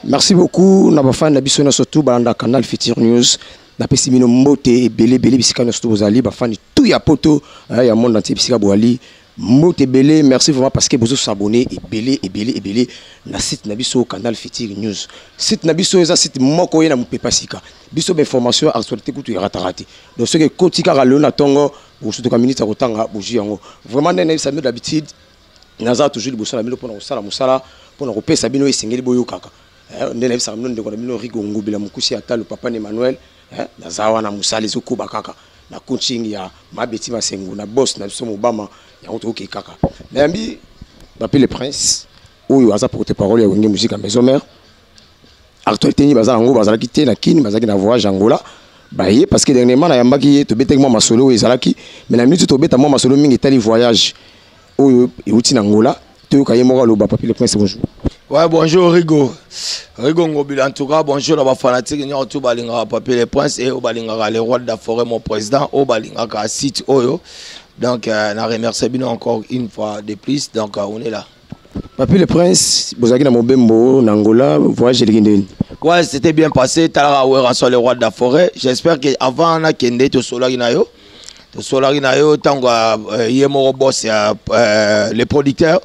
Merci beaucoup. Na bafana na biso na surtout balanda Canal Futur News. Na pesi bino mbote ebele bisika na surtout bozali bafani tout ya poto ya monde entier bisika boali mbote ebele. Merci vraiment parce que vous vous abonnez ebele na site na biso Canal Futur News. Site na biso eza site moko ye na mupepa sika. Biso information actualité kutu ya ratarati. Donc ce que kotika ka lona tongo ou surtout ka minute rotanga boji yango. Vraiment na ça met d'habitude naza toujours liboso na bino pona kosala musala pona kopesa bino esengeli boyo kaka. Ndele bisa mno ndeko na bino Rigo Ngobila mukusi ata le papa Emmanuel nazawa na musali zoko bakaka na coaching ya Mabeti Masengo na boss na biso Obama ya otoke kaka. Nambi Papi le Prince oyo aza porte parole ya wenge musique à maison mère. Actualité ni bazala ngo bazala kité na kini bazaki na voyage Angola. Baye parce que dernièrement na yambaki to beta moi masolo ezalaki mais na minute to beta moi masolo mingi tali voyage oyo euti na Angola to kaye moko lo Papi le Prince bonjour. Ouais, bonjour Rigo. Rigo Ngobila, en tout cas, bonjour à fanatique, nous avons balinga Papi le Prince et au balinga les rois de la forêt, mon président, au balinga site Oyo. Donc, on remercie bien encore une fois de plus. Donc, on est là. Papi le Prince, vous avez mon bembo, Angola, voyage de ouais, c'était bien passé. Tala Ouera sur les rois de la forêt. J'espère qu'avant, on a kende to Solarinayo. To Solarinayo, tant que Yemo boss, les producteurs.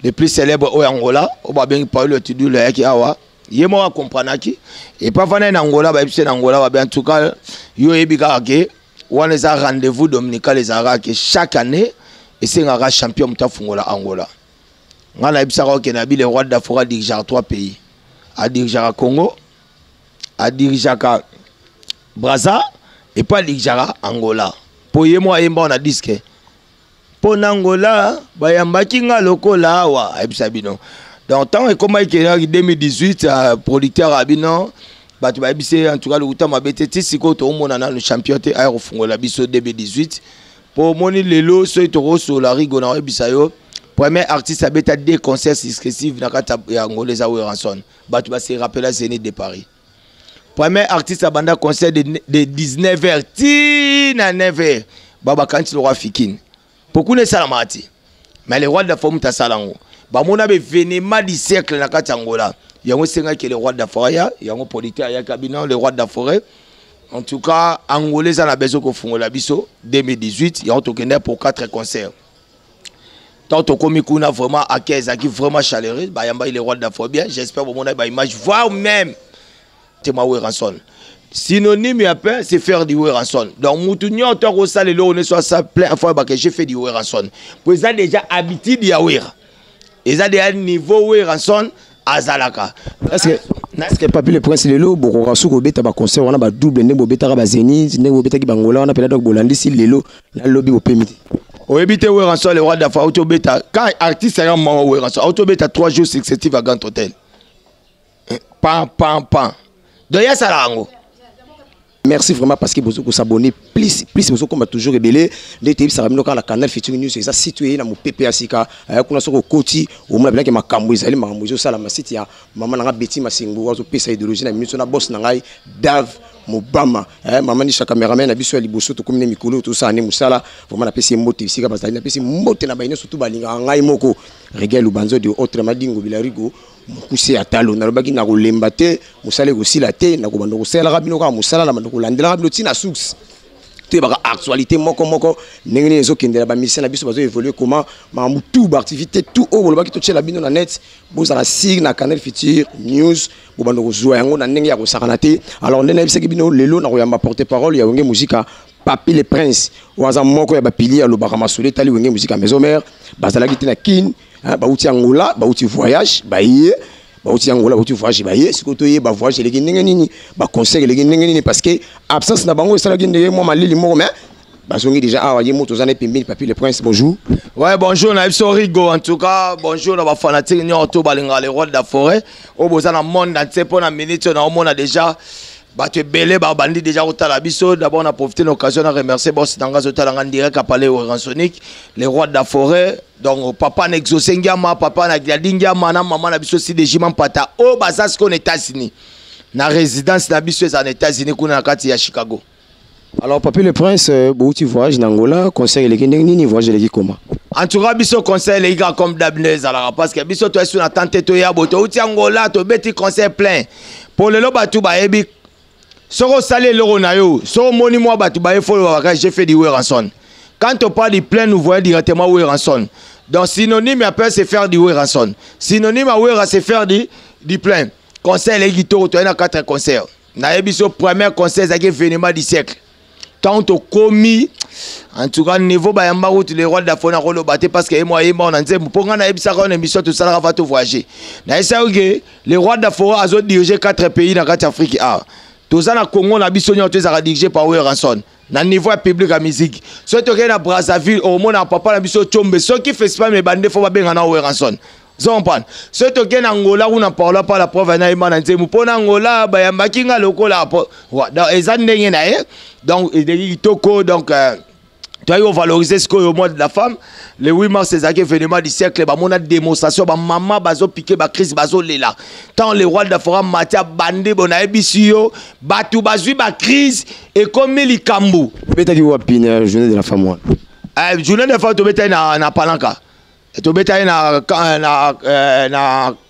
Les plus célèbres au Angola, on va bien parler le tudu le yaki awa. Yemo a comprendre qui et pas venir en Angola, bah c'est en Angola, bah en tout cas, yo ebiga ke, on les a rendez-vous dominical les arabes chaque année et c'est un champion muta fungola Angola. On a ibisa ke na bi les rois d'Afrique dirigent 3 pays. A diriger Congo, a diriger Brazza et pas diriger Angola. Pour Yemo Yemba on a disque. Pour Angola, bayambaki nga lokola awa abisabino. Donc tant et comme il y a 2018 producteur abino, batu babise en tout cas le temps mabeteti siko to mona na le championnat aérofungola biso 2018. Pour moni lelo so to la Rigo na bisayo. Premier artiste abeta 2 concerts successifs na kata ya Angolesa Weranson. Batu ba se rappela Zénith de Paris. Premier artiste abanda concert de 19h tina 9h. Baba Kanti le roi Fikine. Beaucoup ne salamati. Mais les rois de la forêt ta salango. Ba mona be vénément du siècle na kati Angola. Yango senga que les rois de la forêt, yango politique ya cabinet les rois de la forêt. En tout cas, Angolais a besoin ko fungola biso 2018, yango to kende pour 4 concerts. Tant to komi kuna vraiment à 15 qui vraiment chaleureux, ba yamba les rois de la forêt bien, j'espère que mona ba image voir même Tema Weranson. Synonyme à peine, c'est faire du Weranson. Donc, Moutounion, on a ça, on est sur ça plein de fois que j'ai fait du Weranson. Vous avez déjà habitué d'y avoir. Ils ont déjà niveau Weranson à Zalaka. Est-ce que Papi le Prince lelo boko suko beta ba concert on a ba double nebo beta ba Zénith nebo beta ki bangola on appelle donc Bolandi si lelo la lobby au permis. Au éviter Weranson le roi d'Afrique auto beta quand artiste est un moment Weranson auto beta 3 jours successifs à Grand Hôtel. Pam. Donc il y a ça là. Merci vraiment parce que vous vous abonnez plus vous comme toujours rebellé les télé ça ramène quand la Canal Futur News c'est ça situé dans mon PPA sika kuna soko koti au moins bien que ma kambo ezali makambo zo sala ma site ya maman na Beti Masengo wazo pesa idéologie na minute na boss na ngai Dave Mobama maman ni chaque caméraman na biso ya liboso to komine mikolo to ça ne musala vraiment na pesi mbote sika bazali na pesi mbote na baine surtout balinga ngai moko Regal Ubanzo de autre madingo bilarigo mukusi atalo na lobaki na kolemba te musale kosila te na kobanda kosala rabino ka musala na bando kolandela rabino tina source te ba actualité moko ndenge ezo kendela ba mission na biso bazo évoluer comment ma mutu ba activité tout au lobaki to tshela bino na net boza na sig na Canal Futur News bo bando kozwa yango na ndenge ya kosakana te alors ndenge bisaki bino lelo na koyamba porte parole ya wenge musique Papi le Prince waza moko ya ba pili ya lobaka masole tali wenge musique à maison mère bazalaki te na kin bauti Angola bauti voyage baye bauti Angola bauti voyage baye sikoto ye ba voyage leki ndenge nini ba conseil leki ndenge nini parce que absence na bango esala ndenge moi malili moko mais bazongi déjà awa ye moto zane pembeni Papi le Prince bonjour. Ouais bonjour na biso Rigo en tout cas bonjour na ba fanatique ni auto balinga les rois de la forêt au bozana monde entier pour na minute na on a déjà Bato belé bandi déjà au Talabiso. D'abord on a profité de l'occasion de remercier boss Tanga Zotalanga direct à parler au Ransonic, les rois de la forêt. Donc papa Nexosengiama, papa Nagladingiama, maman Nabiso si des jimans pata. Oh basas qu'on est États-Unis. Na résidence Nabiso en États-Unis qu'on a kati à Chicago. Alors, Papi le Prince, tu voyages en Angola, conseil les Guinéens, voyage les comment? En tout cas, biso conseil les gars comme d'abnez alors parce que biso toi sur attente to ya boto uti Angola to beti conseil plein. Pour le loba tu ba ebi. Soko salé l'euro na yo, soko moni moi ba tu ba il faut j'ai fait du ranson. Quand on parle de plein nous voyons directement ranson. Donc synonyme après c'est faire du ranson. Synonyme à c'est faire du plein. Conseil les guito to na 4 conseils. Na ebi so premier conseil ça qui événement du siècle. Tant au commis en tout cas niveau ba yamba route les rois d'Afrique na rolo baté parce que moi on a dit pour qu'on a ebisa une émission tout ça va tout voyager na esa que les rois d'Afrique azo diriger 4 pays dans Afrique ah tout ça na Congo na biso nyoto za dirigé par Ranson na niveau public à musique surtout que na Brazzaville au monde na papa na biso Tchombe ceux qui fait pas mes bandes faut pas benga na Ranson Zompan. Surtout que Angola on en parle pas la preuve na imana nzemu pona Angola ba yamba kinga lokola dans ezan ndenge na donc itoko donc tu as valorisé ce qu'au mois de la femme le 8 mars c'est un événement du siècle ba mona démonstration ba maman bazo piquer ba crise bazo lela tant les rois d'Afrique matia bande bona ebisio batu bazui ba crise et comme likambu beta ki wapina journée de la femme journée de la femme to beta na palanka to beta na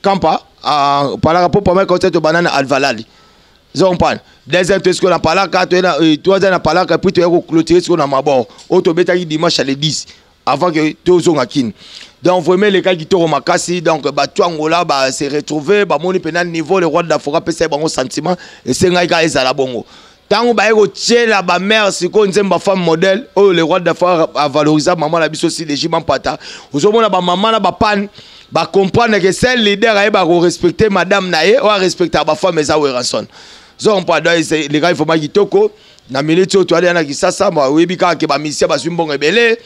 campa par rapport pour moi concert to banana alvalali Zompan. Deuxième test qu'on a parlé quand troisième a parlé puis tu as clôturé ce qu'on a mabord. Auto beta dimanche à les 10 avant que tout soit kin. Donc vraiment les gars qui tournent au makasi donc bah tu Angola bah s'est retrouvé bah mon pénal niveau le roi d'Afrique peut c'est bon sentiment et c'est un gars à la bongo. Tant bah ego tient la ba mère c'est qu'on aime ma femme modèle oh le roi d'Afrique a valorisé maman la biso aussi légiment pata. Vous avez la maman la ba pan bah comprendre que c'est leader a ba respecter madame naé ou respecter ba femme mais ça Ranson. Zon pardon les gars il faut pas kitoko na milito to aller na kisasa ba webi ka ke ba misia ba sumbongo ebele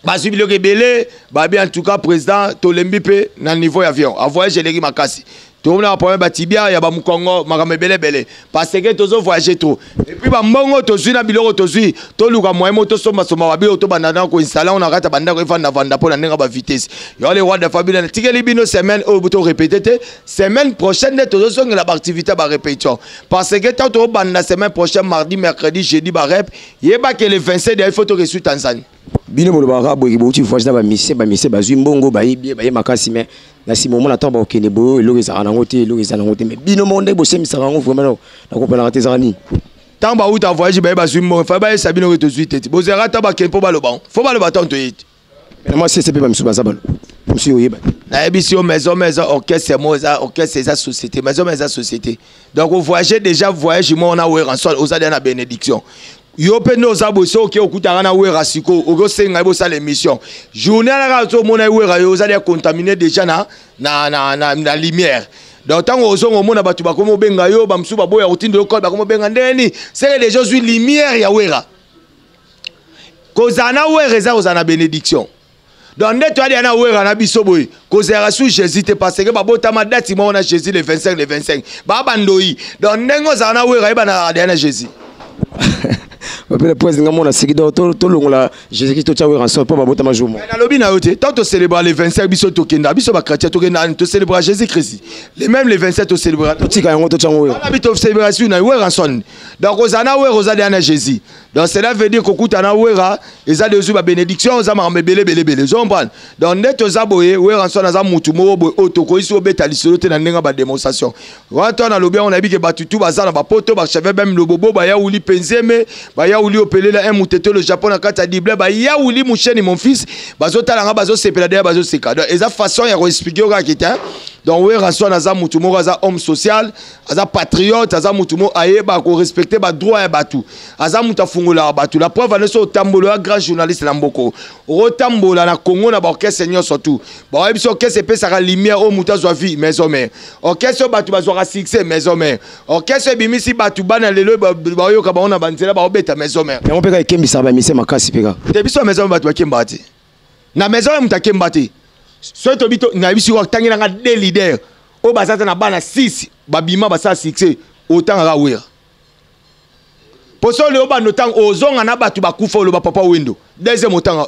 ba subilo ebele ba bien en tout cas président to lembipe na niveau avion a voyager les makasi to na problème ba tibia ya ba mukongo makame belebele parce que tozo voyager trop et puis ba mbongo to zui na biloko to zui to luka moyen moto soma soma ba bilo to bandana ko installer on arrête banda ko ifanda vanda pour na nenga ba vitesse yo les rois de famille na tikeli bino semaine au buto répéter semaine prochaine tozo songa la activité ba répétition parce que tant to banda semaine prochaine mardi mercredi jeudi ba rep yeba que le 27 il faut to que sur Tanzanie bino bolo ba boy bo tu voyage na ba mission ba zui mbongo ba yebie ba makasi mais na si moment attend ba okene bo elo ezana ngote elo ezana ngote mais bino monde bo semisa ngo vraiment na comprendre tes ani tant ba outa voyage ba zui mbongo fa ba sabino que to zui tete bo zera ta ba kempo ba lo ba faut ba lo ba tant to yit mais moi c'est pas monsieur bazabalo monsieur oyeba na ebisio maison orchestre moza orchestre sa société maison société donc on voyager déjà voyage moi on a ouais rançon aux na bénédiction yo pe no za boso ke okutanga na wera siko ogo senga bo sa l'émission journée na ka mona wera yo za contaminé déjà na lumière donc tant ozongo mona batu ba komo benga yo ba msuba boya utindo lokol ba komo benga ndeni c'est les gens une lumière ya wera kozana wera za ozana bénédiction donc net to ali na wera na biso boy kozera sous Jésus te parce que ba botama date mo na Jésus le 25 ba bandoi donc ndengo za na wera ba na Jésus le président mon a seguido to longola Jésus Christ to rançon pour ba botama jour na lobi na yote tant to célébrer les 25 biso to kenda biso ba chrétien to kenda to célébrer Jésus Christ les même les 27 to célébrer to tika yango to chango yo na bito célébration na we rançon donc ozana we ozali na Jésus donc cela veut dire kokuta na wera eza de ba bénédiction ozama belé zomban donc net ozaboye we rançon na za mutu mo bo otoko iso beta lisolo te na ndenga ba démonstration wato na lobi on a bi ke batutu bazana ba poto ba cheve même le bobo ba ya uli penzeme ba ya uli opelela un muteto le Japon na kata dible ba ya uli musheni mon fils bazotala nga bazosepela de bazoseka donc eza façon ya expliquer ka kita donc we rançon na za mutu mo za homme social aza patriote aza mutu mo ayeba ko respecter ba droit ya batu aza mutu fungola batu la preuve ne so tambolo ya grand journaliste na mboko rotambola na Congo na ba orchestre seigneur surtout ba webiso orchestre pe saka lumière au mutu azwa vie maison mère orchestre batu bazwa succès maison mère orchestre bimisi batu bana lelo ba yoka ba ona banzela ba obeta maison mère yango peka ekembisa ba mise makasi peka te biso maison batu bakemba te na maison mutu akemba te so to bito na biso ko tangi nga des leaders o bazata na bana 6 babima basa succès autant ra wera poso le oba notang ozonga na batu bakufa lo ba papa wendo deuxième autant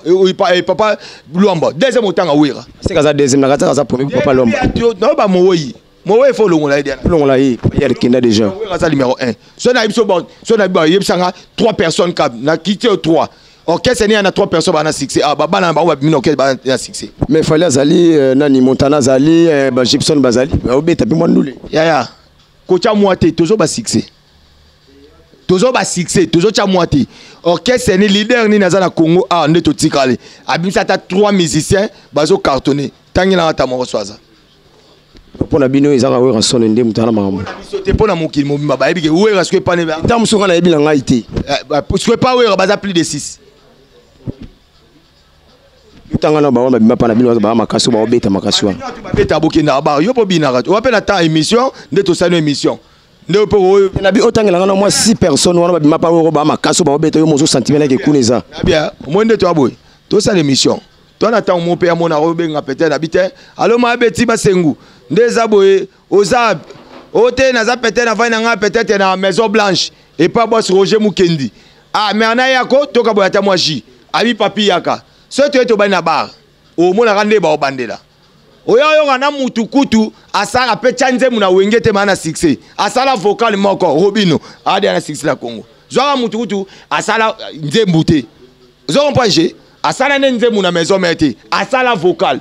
papa Luamba deuxième autant wera c'est kaza deuxième na kaza premier papa Luamba no ba moyi Moi, il faut l'ongola. L'ongola, il y a le Kenda déjà. C'est numéro 1. Si on a eu 3 personnes qui ont quitté 3. Ok, c'est n'y a 3 personnes qui ont succès. Ah, bah, il y a succès. Mais il fallait Zali, Nani Montana Zali, Gibson Bazali. Mais tu as pu m'en nous. Ya. Coach à moitié, toujours bas succès. Toujours bas succès, toujours à moitié. Ok, c'est ni leader ni Nazana Congo. Ah, on est tout ticalé. Abim, ça t'a 3 musiciens, baso cartonné. Tant qu'il a un tamoro soisa. Pour la bino, ils ont un son de Moutana Maram. Pour la moukil, mon baba, et bien, où est-ce que pas ne va? Tant que sur la bilan a été. Parce que pas où est-ce que plus de 6. Tant que on a pas la bino, on a ma casse, on a bête à ma casse. On a bête à Bokina, yo po binara. On appelle la temps émission, de tout ça une émission. Ne peut on a bien autant que là, moi 6 personnes, on a ma pas au ma casse, on a bête au mon sentiment que Kouneza. Bien, moins de toi, boy. Tout ça l'émission. Toi, attends mon père, mon arrobé, peut-être habité. Alors, ma bête, ma sengu. Des aboyés, aux arbres. Ote naza peut-être avant nanga peut-être dans la Maison Blanche et pas boss Roger Mukendi. Ah mais anayako toka boyata mwaji. Abi papi yaka. So tu es to bana bar. O mona rande ba obandela. Oyo yo kana mutu kutu asala pe chanze muna wengete mana 6. Asala vocal moko Robino ade na 6 la Congo. Zoa mutu kutu asala nzembute. Zo comprendre asala nze muna maison mete. Asala vocal.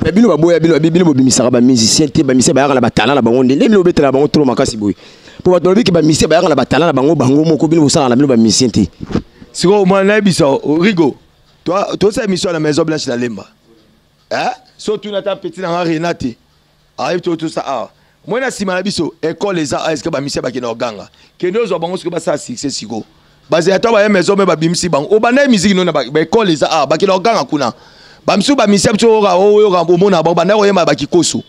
Mais bino baboya bino bobimisaka ba musicien te ba musicien ba yaka na batala na bango ndenge bino betela bango trop makasi boy pour bato lobi ki ba musicien ba yaka na batala na bango moko bino bosala na bino ba musicien te siko moi na biso Rigo toi ça émission à la Maison Blanche na Lemba hein surtout na ta petit na Renate arrive tout ça ah moi na sima na biso école les arts est-ce que ba musicien ba kena oganga keno zo bango siko ba ça succès siko basé à toi ba maison me ba bimisi bango o bana musique no na ba école les arts ba kena oganga kuna bamsu ba misep tsoga oyo ga bomona ba bana oyema ba kikoso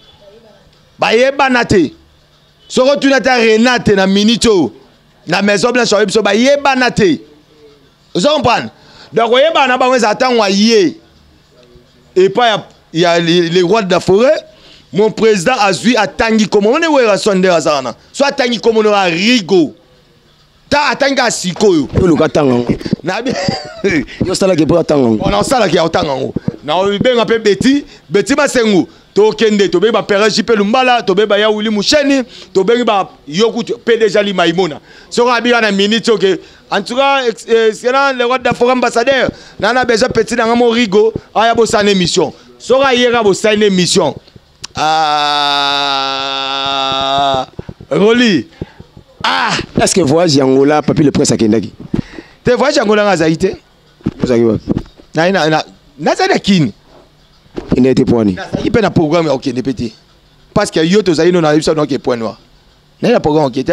ba yeba nate soko tuna ta Renate na minito na Maison Blanche so ba yeba nate vous comprenez donc oyeba na ba weza atangwa yé et pas il y a les rois de la forêt mon président azui atangi comme on est wera sonde azana so atangi comme on a Rigo ta atanga sikoyo yo lukatanga na yo sala ke po atanga on en sala ke atanga na obenga pe beti ba sengu to kende to be ba pere jipe lumbala to be ba ya wuli musheni to be ba yoku PDG li maimona so ka bia na minute que en tout cas c'est le roi d'Afrique ambassadeur nana besoin petit na mo Rigo aya bo sana émission so ka yera bo sana émission ah Roli ah est-ce que voyage Angola papi le prince akendaki te voyage Angola ngazaite na ça kini il n'était point ni il peut na programme OK ne petit parce que yo to zaino na ça donc point noir na programme OK te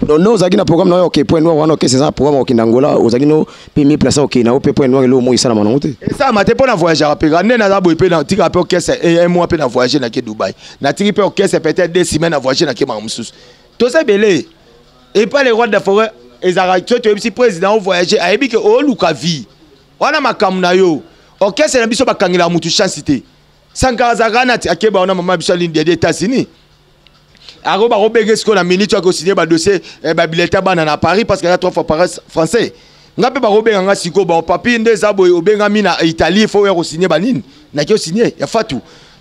non zaki na programme na OK point noir wana OK c'est ça programme OK Angola ozaki no premier place OK na point noir le mo isala manango te et ça mate pour na voyager à Péra na za bo pe na tika pe OK c'est un mois pe na voyager na ke Dubaï na tika pe OK c'est peut-être 2 semaines na voyager na ke Mamoussous tout ça belé et pas les rois de la forêt ezara tu es président au voyager a ebi que o luka vie wana makamu na yo OK c'est na biso bakangela mutu chance te sankara zakana akeba ona mama biso lindi des États-Unis ako ba robege ce qu'on a minute ko signer ba dossier ba billet bana na Paris parce que là 3 fois par français ngape ba robenge nga siko ba papier ndeza boy obenga mina Italie faut y signer ba nini na ki signer ya fatu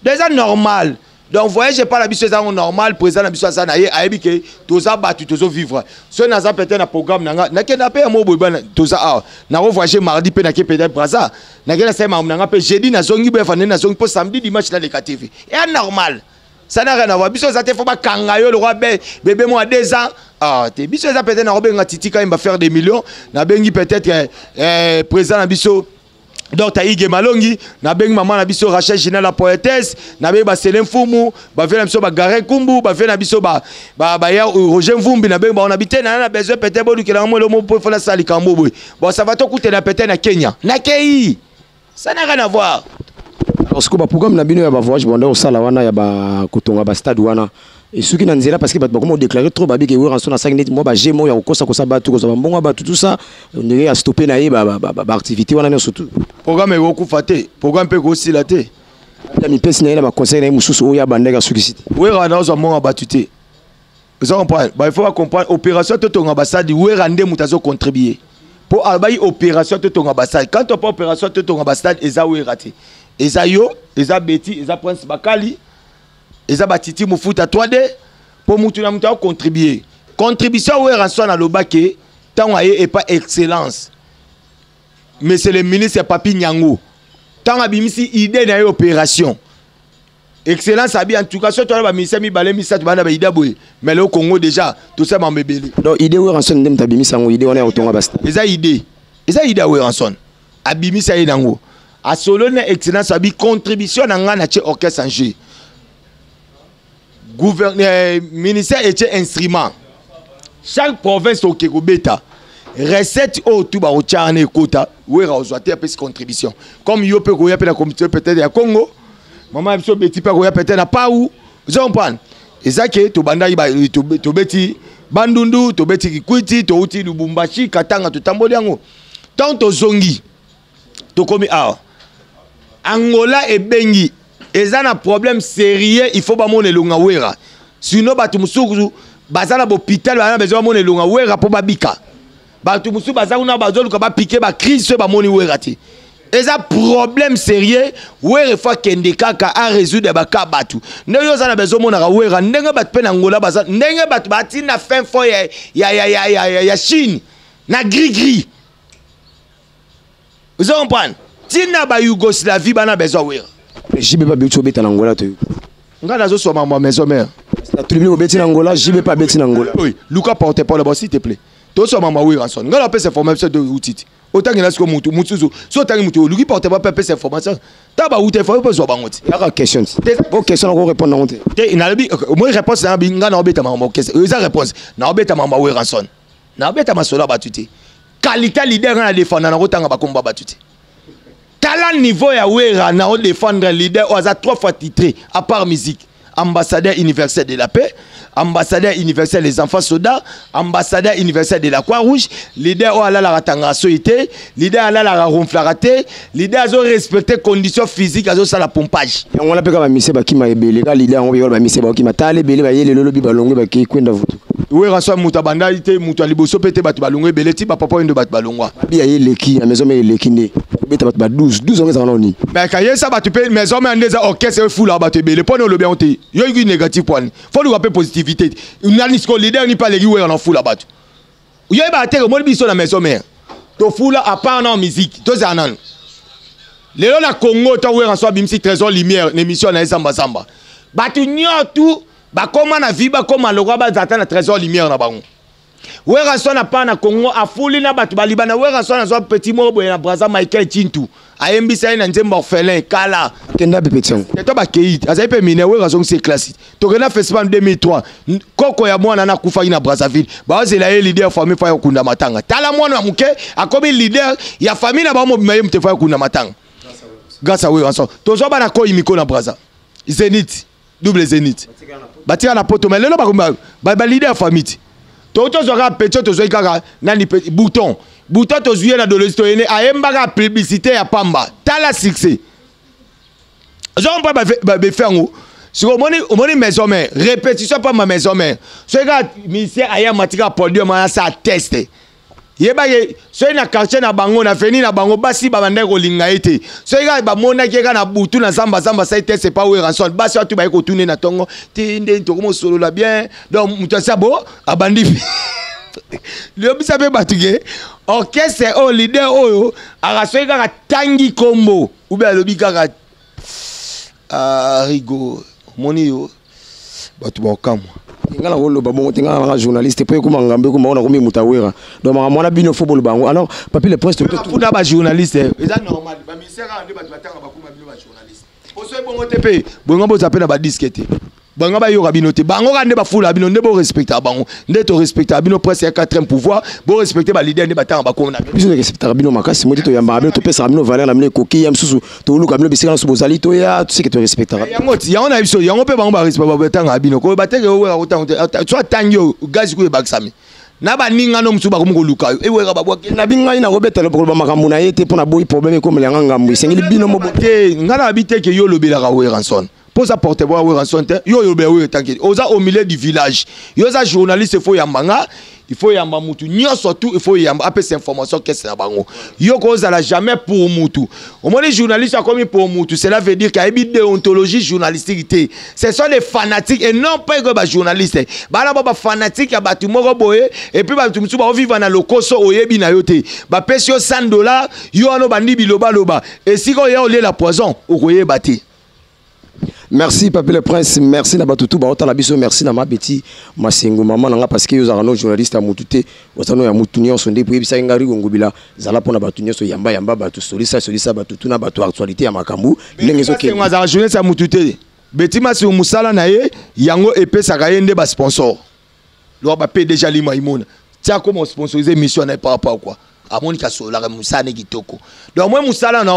déjà normal. Donc voyage pas la biso ça normal président la biso ça na ye ayebi ke toza batu tozo vivre so na za peut-être na programme na ke na pe mo boy toza ah na voyager mardi pe na ke peut-être Brazza na ke na sema na pe jeudi na zongi be fane na zongi po samedi dimanche na le KTV et normal ça n'a rien à voir biso ça te faut pas kangayo le roi bébé moi 2 ans ah te biso ça peut-être na robenga titi quand il va faire des millions na bengi peut-être président la biso Dr. Ige Malongi, na bengi maman na biso Rachel Gina la poétesse, na be ba Selem Fumu, ba vena biso ba Garen Kumbu, ba vena biso ba ya Roger Mvumbi na bengi ba on habite na besoin peut-être bodu ke na mo le mo pour faire ça likambo boy. Bon ça va te coûter na peut-être na Kenya. Na Kei. Ça n'a rien à voir. Alors ce que ba programme na bino ya ba voyage bonda au sala wana ya ba kotonga ba stade wana. Et ceux qui n'en là parce que comme on déclaré trop babi que oui en son à 5 minutes moi ba gémo ya kosa kosa ba tout kosa mbonga ba tout ça on est à stopper na ye ba activité wana surtout programme est beaucoup faté programme peut aussi la té ya mi pesi na ye ba conseil na mususu o ya bandeka suki oui rana zo mbonga ba tuté vous comprenez ba il faut comprendre opération totonga ba stade oui rande mutazo contribuer pour albayi opération totonga ba stade quand on pas opération totonga ba stade eza oui raté eza yo eza beti eza prince bakali eza batiti mufuta 3D pour mutu na mutu contribuer contribution Wera Ranson na lobake tant aye et pas excellence mais c'est le ministre Papi Nyango tant abimisi idée na opération excellence abi en tout cas surtout ba ministère mi balé mi sa bana ba ida boy mais le Congo déjà tout ça m'a bébélé donc idée Wera Ranson ndem tabimisa ngo idée on est autonga basta eza idée Wera Ranson abimisa ye nango a solo na excellence abi contribution na nga na che orchestre en jeu gouverneur ministère et instrument chaque province au Keko beta recette au tout ba ochane kota Wera ozwate pe contribution comme yo pe ko ya pe la communauté peut-être ya Congo maman biso beti pe ko ya peut-être na pa ou vous comprenez ezake to banda to beti bandundu to beti kikwiti to uti Lubumbashi Katanga to tamboli yango tant to zongi to komi Angola et Bengi eza na problème sérieux il faut ba mona longa Wera sinon batu musuku bazala hôpital bana besoin mona longa Wera po babika batu musuku bazala na bazolu ka ba piquer ba crise ba moni Wera ti eza problème sérieux Wera fa kende kaka a résoudre ba ka batu ne yo za na besoin mona Wera ndenge batu pe na Angola bazala ndenge batu bati na fin fo ya Chine na gris vous comprenez tina ba Yougoslavie bana besoin Wera jibe pas bitu beta na Angola to ngana zo so ma maison mère la tribu beti na Angola jibe pas beti na Angola oui Luka porte pas là s'il te plaît to so ma Wera Ranson ngana pe cette formation de outiti autant que là ce mutu so tangi mutu Luka porte pas pe cette formation ta ba outé faut pas zo bangoti la question vos questions on répondre na honte te na bi moi réponse na bi ngana obeta ma question eza réponse na obeta ma Wera Ranson na obeta ma sola batuti qualité leader na défendre na rotanga ba komba batuti talent niveau ya Wera na o défendre leader oza 3 fois titré à part musique ambassadeur universel de la paix ambassadeur universel des enfants soldats ambassadeur universel de la Croix-Rouge leader o ala la ratanga soité leader ala la ronflarate leader azo respecter conditions physiques azo sala pompage on la peka ba mise ba kima ebele ka leader on ba mise ba kima tale ebele ba yele lolo bi balongo ba ki kwenda vutu Wera Ranson muta banda ite muta liboso pete batu balongo ebele ti ba papa ndo batu balongwa bi ya leki na maison mais leki ne beta batu ba 12 on ezana oni mais ka yesa batu pe maison mais ndeza orchestre fula batu ebele pona lo bien onte yo yi négatif point faut lui rappeler positivité nani sko leader ni pas les Wera na fula batu yo ba te mo biso na maison mais to fula à part na musique to zanan lelo na Congo to Wera Ranson bimsi trésor lumière émission na samba samba batu nyotu ba koma na viba koma lokwa ba zata na trésor lumière na bango Wera Ranson na pa na Congo afuli na batu balibana Wera Ranson na zo petit mobo na Brazza Michael Chintu ayembisa na nzemba orphelin kala kenda bepetian to ba keit azaye pe mine Wera Ranson c'est classique to rena festival 2003 koko ya mwana na kufa na Brazzaville ba ozela ye leader famille fa yakunda matanga tala mwana muke akobi leader ya famille na ba mo bimaye mte fa yakunda matanga grâce à Wera Ranson to zo ba na ko imiko na Brazza Zénith double Zénith batika na poto mais lelo ba leader famille to zora petit to zo kaka nani bouton to zuye na dolosito ene ayembaka publicité ya pamba tala succès zo on pas faire ngo siko moni maison mère répétition pas ma maison mère so ka ministère aya matika podium ma sa tester yeba ye so na quartier na bango na feni na bango basi ba bande ko linga ete so ka ba mona ke na butu na samba sa test c'est pas Wera Ranson basi tu ba ko tourner na tongo tinde to ko solo la bien donc mutasa bo abandi le bisa be batuge orchestre o leader oyo arasoy kaka tangi kombo ou bien lobi kaka rigo moni yo batu ba kamwa ngala wolo ba bongo tinga na journaliste pe ko mangambe ko maona ko mi mutawera donc mwana bino fo bolo bango alors papi le poste tout na ba journaliste eza normal ba ministère ande batu batanga ba kuma bino ba journaliste oso bongo tepe bongo bo zapena ba disquette bango ba yoka bino te bango kande ba fula bino ndebo respecter bango ndeto respecter bino presque 4e pouvoir bo respecter ba leader ne batanga ba ko na biso respecter bino makasi modi to yamba bino to pesa bino valeur na bino koki ya msusu to luka bino bisika na sobozali to ya tu sais que tu respecter yango ti yango na biso yango pe bango ba respecter ba batanga bino ko bateke Wera otanga soit tangyo gazi ko bakisami na ba ninga no msuba ko mo luka e Wera ba bwa na binga ina ko betela ko ba makambu na yete pona boy problème ko melanga ngambu sengili bino mo bote ngana biteke yo lobela ka Wera Ranson pour ça porte-voix ou rançon yo yo be t'inquiète au milieu du village yo ça journaliste il faut yambanga il faut yamba mutu nyo surtout il faut yamba après cette information qu'est-ce na bango yo ko za la jamais pour mutu au moins les journalistes a commis pour mutu cela veut dire qu'il y a une déontologie journalistique ce sont des fanatiques et non pas que ba journalistes ba la ba fanatique ya batu moko boye et puis batu mutu ba vivre na lokoso oyebi na yo te ba pesi yo $100 yo ano bandi biloba loba et si ko ya olé la poison o koyeba te. Merci Papi le Prince, merci na batutu ba otala biso, merci na mabeti masengo maman nga parce que yo za no journaliste a mutute otano ya mutunyo sonde pour bisa ngari ngobila zala pona batunyo so yamba yamba batu solisa batutu na batu actualité ya makambu ndenge zo ke nga za journaliste a mutute beti masi musala na ye yango epesa ka yende ba sponsor lo ba pe déjà lima imona tia comment sponsoriser mission na par rapport quoi amoni ka so la musane kitoko donc moi musala na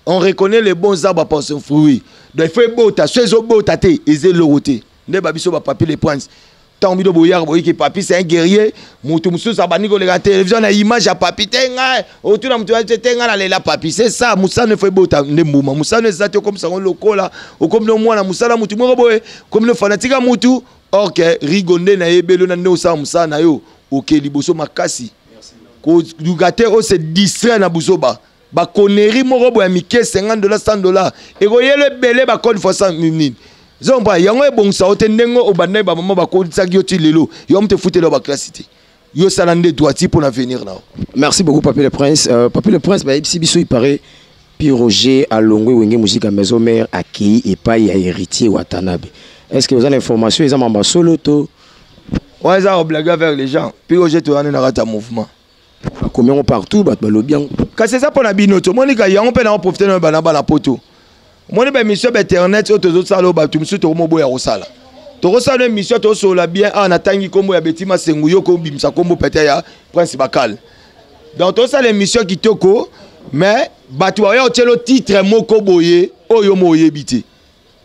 on reconnaît les bons arbres par son fruit. Donc il faut beau ta chez au beau ta té et zé l'oroté. Ne babiso ba papi les princes. Tant bido boyar boy que papi c'est un guerrier. Mutu musu sa bani ko la télévision na image à papi tenga. Autour na mutu tenga la papi c'est ça. Musa ne fait beau ta ndembuma. Musa ne ça comme ça on lokola ou comme le moi na musa la mutu mo boy comme le fanatique à mutu. OK rigonde na yebelo na ne sa musa na yo. OK liboso makasi. Ko dugate o se distrait na busoba. Ba connerie moko boya mike $50 $100 et le belé ba code for 100 minutes zomba yango e bon sa otendengo obandai ba mama ba code sa gioti lelo yo mte fouté lo ba classité yo salande doiti pour l'avenir là. Merci beaucoup Papi le Prince. Papi le Prince ba ibisi biso il paraît puis Roger Alongwe wenge musique à maison mère accueilli et pas ya héritier Watanabe. Est-ce que vous avez l'information ils ont mamba solo to ouais ça blague avec les gens puis Roger to ana rata mouvement combien partout bat bien quand c'est ça pour la binoto monika yango pe na profiter na bana bana poto moni ba mission internet auto autres salo ba tu musu to mobo ya osala to osala mission to so la bien en atangi kombo ya betima sengu yo ko bimsa kombo pete ya principal donc to ça les missions qui toko mais batu ya otelo titre moko boye oyo moye bité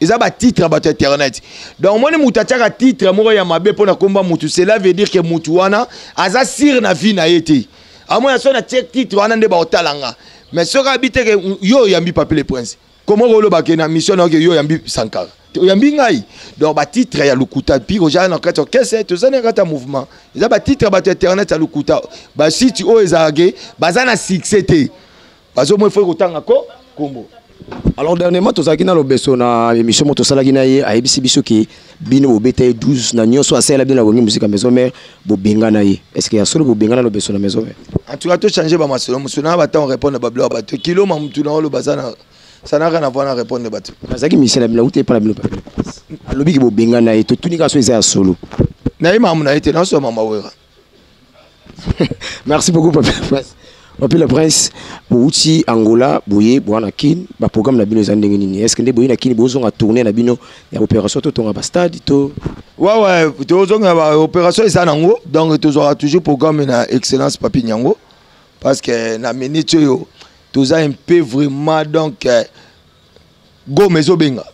ils ont titre à internet donc moni mutacha ka titre moko ya mabe pona komba mutu cela veut dire que mutu wana aza sir na vie na yete à moi ça na check titre wana nde ba otalanga mais ce habite que yo yambi Papi le Prince comment rolo ba ke na mission na yo yambi Sankara yambi ngai donc ba titre ya lukuta puis oja na kato qu'est-ce que ça na kata mouvement ils ont ba titre ba internet ya lukuta ba site o ezage baza na succès te bazo mo faut kotanga ko kombo. Alors dernièrement tous akina lo beso na émission moto sala kina ye a ebisi biso ki bino obeta 12 na nyoso asela bien la bongi musique à maison mère bo benga na ye est-ce que ya solo bo benga na lo beso na maison mère en tout cas to changer ba masolo musuna ba temps répondre ba blo ba to kilo ma mutuna lo bazana ça n'a rien à voir na répondre ba to bazaki misela bila uté pas la bino alobi ki bo benga na ye to tunika so eza solo na ima muna ete na so mama wera. Merci beaucoup Papi le Prince Bouti Angola Boye Boana Kin ba programme na bino zandenge nini est-ce que ndé boye na Kin bozonga tourner na bino ya opération to tonga ba stade to ouais to zonga ba opération ça nango donc to aura toujours programme na excellence Papi Nyango parce que na minute yo to za un peu vraiment donc go mezo benga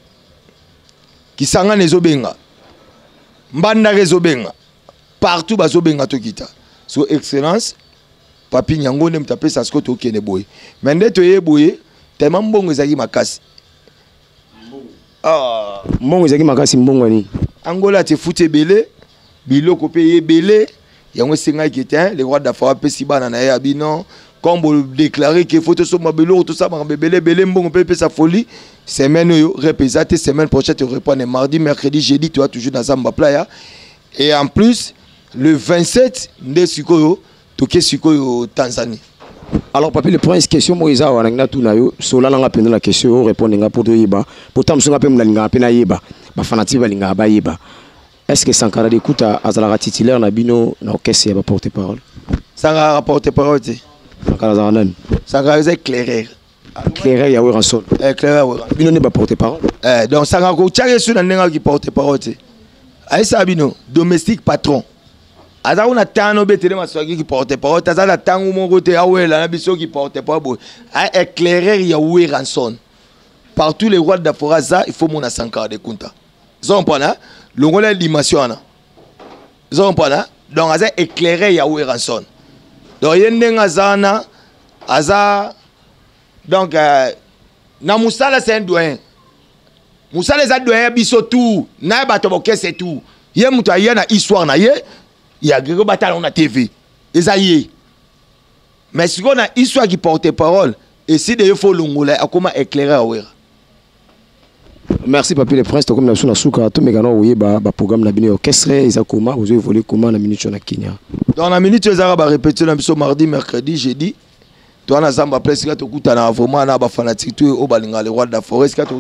kisanga nezo benga mbanda rezo benga partout bazo benga to kita so excellence Papi Nyango ne mtape sa sko to kene boy mais nde to ye boy tellement mbongo ezaki makasi mbongo ezaki makasi mbongo ni Angola te fute belé biloko pe ye belé yango senga ki était les rois d'Afrique pe si bana na ya bino comme vous déclarer que photo so mabelo tout ça belé mbongo pe sa folie semaine yo représenter semaine prochaine te répondre mardi mercredi jeudi tu as toujours dans Zamba Playa et en plus le 27 nde sikoyo toke sikoyo Tanzanie. Alors Papi le Prince question moiza wananga tu na yo sola nga pena la question répondre nga pour yeba pourtant msunga pe mnalinga pena yeba ba fanatique balinga ba yeba est-ce que Sankara d'écoute azala titulaire na bino na orchestre ba porte parole Sankara porte parole te Sankara zanan Sankara est éclaireur ya Weranson éclaireur bino ne ba porte parole donc Sankara ko tchage sur na nenga ki porte parole te aisa bino domestique patron aza una tano betele maswagi qui porte parole taza la tangu mon côté awela na biso qui porte parole a éclairer ya Weranson partout les rois d'Aforaza il faut mon Sankara de Kunta zompana longola dimension na zompana donc aza éclairer ya Weranson donc yendenga zana aza donc na musala c'est un doyen musala eza doyen biso tout na bato bokese tout ye mutu aye na histoire na ye ya grego batala na TV eza ye mais si on a histoire qui porte parole et si de faut longola akoma éclairer awera. Merci papi le prince comme na suna suka to megana oye ba programme na bino orchestre eza comment vous évoluer comment na minute na Kenya. Dans la minute eza ba répéter na biso mardi mercredi jeudi. Toi na zamba presque to kuta na vraiment na ba fanatique to o balinga le roi de la forêt ka to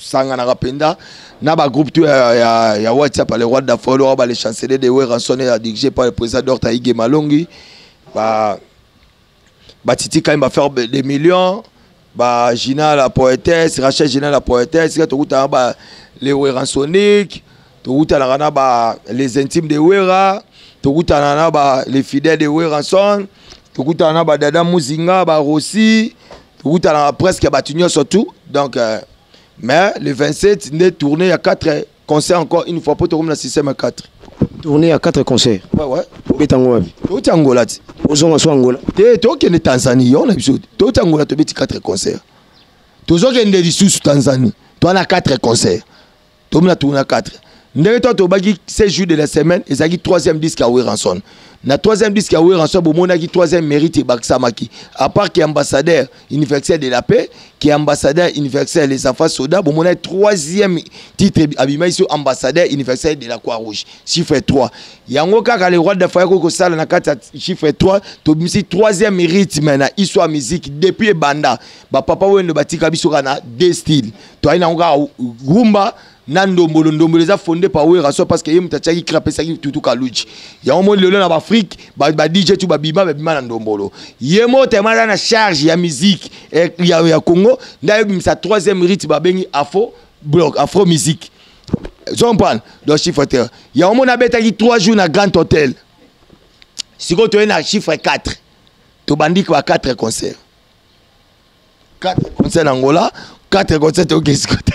sanga na rapenda na ba groupe to ya WhatsApp le roi de la forêt ba les chanceliers de Ranson dirigé par le président Dr Ige Malongi ba Titi quand il va faire des millions ba Gina la poétesse Rachel Gina la poétesse to kuta ba les Ransonique to kuta na ba les intimes de Wera to kuta na ba les fidèles de Ranson Tokuta na ba dada muzinga ba Rossi tokuta na presque batunyo surtout donc mais le 27 né tourné à 4 concerts encore une fois pour comme la système 4 tourné à 4 concerts ouais betango wapi to Angola ti ozonga so Angola to ke ne Tanzanie on a biso to Angola to beti 4 concerts to zo ke ndeli sous Tanzanie to na 4 concerts to na tourné à 4 ndenge to baki 16 jours de la semaine ezaki 3e disque à Ranson. Na 3e disque à Ranson bomona ki 3e mérite Baksamaki à part qui est ambassadeur universel de la paix qui est ambassadeur universel des enfants soldats bomona 3e titre abima ici ambassadeur universel de la Croix-Rouge chiffre 3 yango kaka le roi de Faya ko sala na kata chiffre 3 to bimisi 3e mérite na histoire musique depuis banda ba papa wendo batika biso kana deux styles to aina nga rumba Nandombolo ndombolo eza fondé par Ranson parce que yé mutachaki krapesa ki tutu kaluchi ya omo lelo na Afrique ba DJ tu ba bima na ndombolo yé mo temana na charge ya musique ya Congo ndaye bimisa 3e rythme ba bengi afro musique Zompane do chiffre terre ya omo na betaki 3 jours na Grand Hôtel siko to na chiffre 4 to bandiki ba 4 concerts en Angola 4 concerts au Kescote.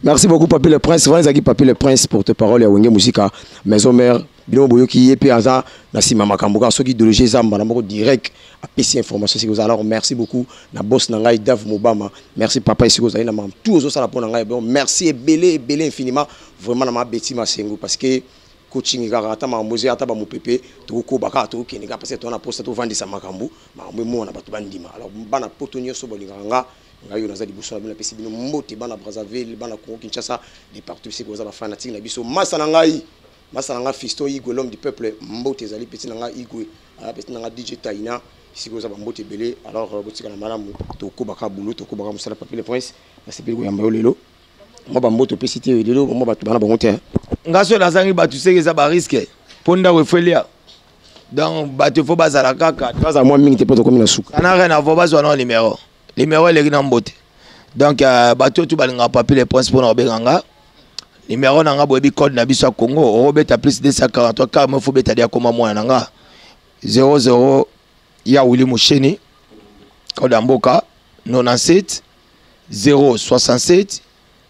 Merci beaucoup Papi le Prince. Vanzaki Papi le Prince porte-parole ya Wenge Musika maison mère bino boyoki yepe aza na sima makamboka soki idéologie zamba na moko direct a PC information si vous alors merci beaucoup na boss na ngai Dave Mobama merci papa ici vous allez na mam tout ça la pour ngai bon merci et belé infiniment vraiment na ma beti masengo parce que coaching garata ma moze ata ba mopepe to ko baka to kenika parce que to na poste to vandi sa makambu ma mo na batu bandima alors bana potonyo so bolinganga ngayo naza liboso na bino pesi bino mbote bana Brazzaville bana Congo Kinshasa des partout c'est ko za ba fanatique na biso masa na ngai Fisto Igwe l'homme du peuple mbote zali petit na ngai Igwe ala petit na ngai DJ Taina si ko za ba mbote belé alors botika na malamu to ko baka bulu to ko baka musala Papi le Prince na sepeli ko yamba lelo mo ba mbote pesi te lelo mo batu bana bango te ngaso la zangi batu seke za ba risque ponda wefelia donc batu fo bazala kaka baza moi mingi te poto comme na suka na rien à voir bazo na numéro est na mbote donc bato tu balinga Papi le Prince pour na benganga numéro na nga boyebi code na biso Congo obeta plus 243 car me faut beta dia koma mwana nanga 00 ya Willy Musheni code mboka 97 067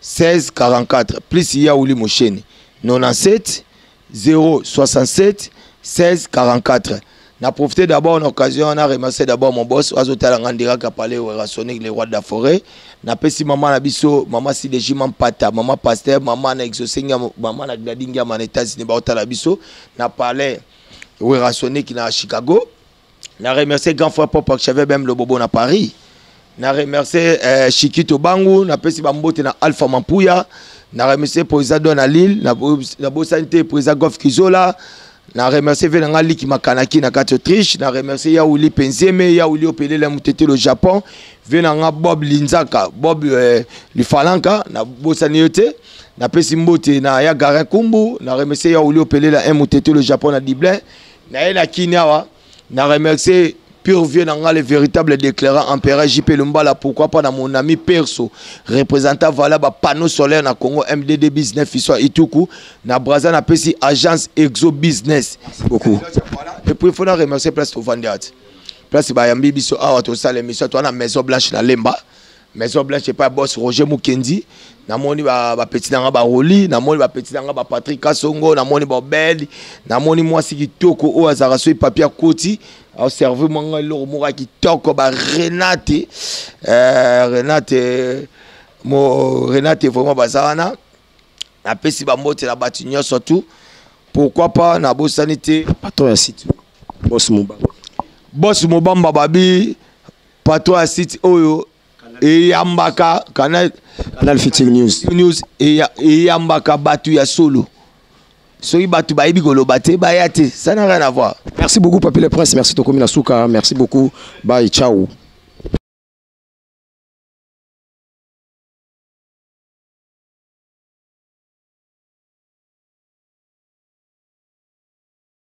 16 44 plus ya Willy Musheni 97 067 16 44. Na profité d'abord en occasion, on a remercié d'abord mon boss, Azotala Ngandira qui a parlé au Ransonik, les rois de la forêt. Na pesi maman Nabiso, maman Sideji Mampata, maman Pasteur, maman na Exosenga, maman na Gladinga Manetas, ni Baota Nabiso. Na parlé au Ransonik na Chicago. Na remercié grand frère Pop Cheve même le Bobo na Paris. Na remercié Chikito Bangu, na pesi Bambote na Alpha Mampuya. Na remercié président Don Lille, na Bosante président Goff Kizola. Na remercié Venangali qui m'a kanaki na kati Autriche. Na remercié Yaouli Penzeme, Yaouli Opele la Mutete le Japon. Venanga Bob Linzaka, Bob Lifalanka, na Bosaniote. Na pesi mbote na ya Garin Kumbu. Na remercié Yaouli Opele la Mutete le Japon na Diblin. Na ena Kinyawa. Na remercié Pur Vieux Nanga, le véritable déclarant empereur JP Lumbala, pourquoi pas dans mon ami perso, représentant valable panneau solaire na Congo MDD Business Fissoa Ituku, na Brazza na Pesi Agence Exo Business. Merci beaucoup. Et puis il faut remercier Place Ovandiat. Place Bayambi Biso Awa to sale émission to na Maison Blanche na Lemba. Maison Blanche c'est pas boss Roger Mukendi. Na moni ba petit nanga ba Roli, na moni ba petit nanga ba Patrick Kasongo, na moni ba Bel, na moni moi si kitoko o azara so papier Koti. Au service manga lo mora ki toko ba Renate mo Renate vraiment bazana na pesi ba mbote la batinyo surtout pourquoi pas na bosanité patron ya site boss Mobamba babi patron ya site oyo et yambaka canal Featuring News et yambaka batu ya solo soki batu bayibi koloba te bayate ça n'a rien à voir. Merci beaucoup Papi le Prince, merci Tokomi Nasuka, merci beaucoup, bye, ciao.